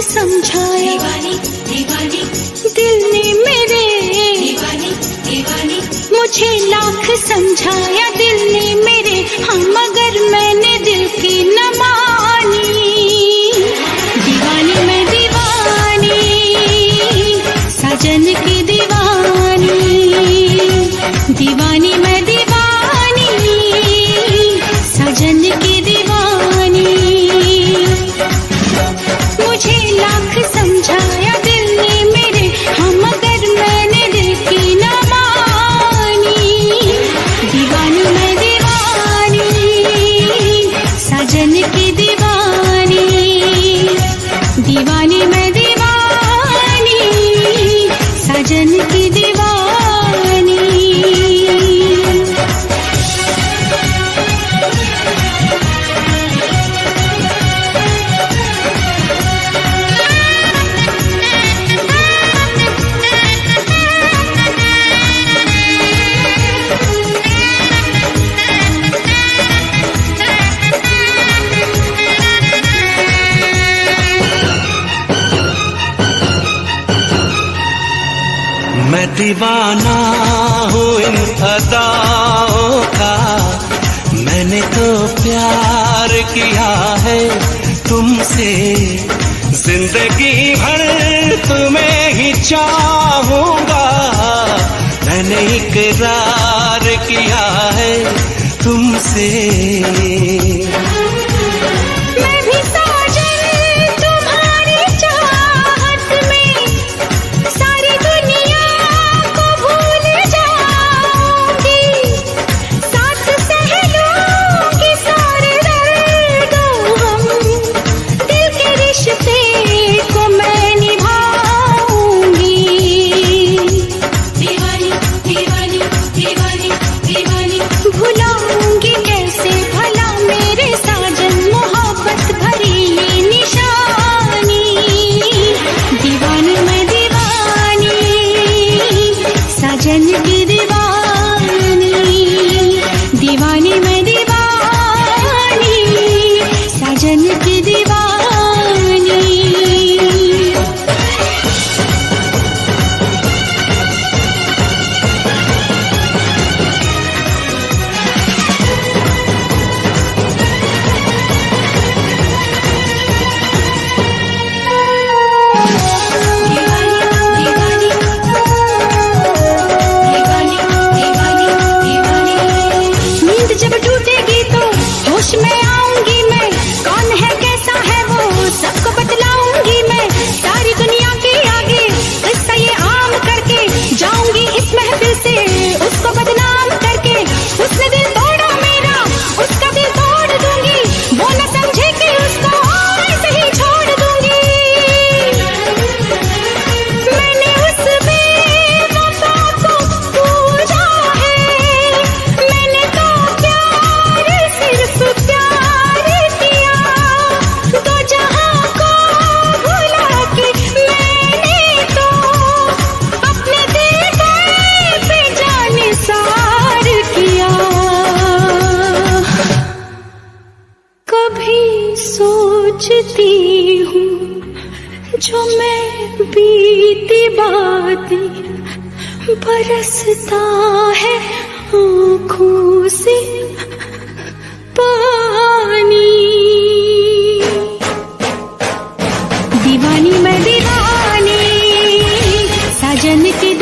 समझाया दीवानी दीवानी दिल ने मेरे, दीवानी दीवानी मुझे लाख समझाया दिल ने मेरे, हाँ मगर मैंने दिल की न मानी। दीवानी मैं दीवानी, साजन की दीवानी, दीवानी मैं दीवानी, साजन की दीवानी। मुझे लाख समझाया दिल ने मेरे, हाँ मगर मैंने दिल की न मानी। दीवानी मैं दीवानी, साजन की दीवानी, दीवानी मैं दीवानी, साजन की दीवानी। मैं दीवाना हूँ इन अदाओं का, मैंने तो प्यार किया है तुमसे, जिंदगी भर तुम्हें ही चाहूंगा। मैंने इकरार किया है तुमसे। मैं भी साजन तुम्हारी चाहत में सारी दुनिया को भूल जाऊंगी, साथ सह लूंगी सारे दर्दों हम, दिल के रिश्ते को मैं निभाऊंगी। दीवानी दीवानी दीवानी दीवानी भुलाऊंगी कैसे भला मेरे साजन मोहब्बत भरी ये निशानी। दीवानी मैं दीवानी, साजन की दीवानी, दीवानी मैं दीवानी, साजन की दीवानी। दीवानी दीवानी दीवानी दीवानी। नींद जब टूटेगी तो होश में आऊंगी मैं, कौन है कैसा है वो सबको बतलाऊंगी मैं। सारी दुनिया के आगे किस्सा ये आम करके जाऊंगी इस महफिल से उसको बदनाम करके। उसने दिल तोड़ा मेरा, उसका दिल तोड़ दूंगी, वो न समझे कि उसको ऐसे ही छोड़ दूंगी। मैंने उस बेवफा को पूजा है, मैंने तो प्यार सिर्फ प्यार किया, दो जहां को भुला के मैंने तो अपने दिल पे जानिसार किया। कभी सोचती हूँ जो मैं बीती बातें, बरसता है आँखों से पानी। दीवानी मैं दीवानी, साजन की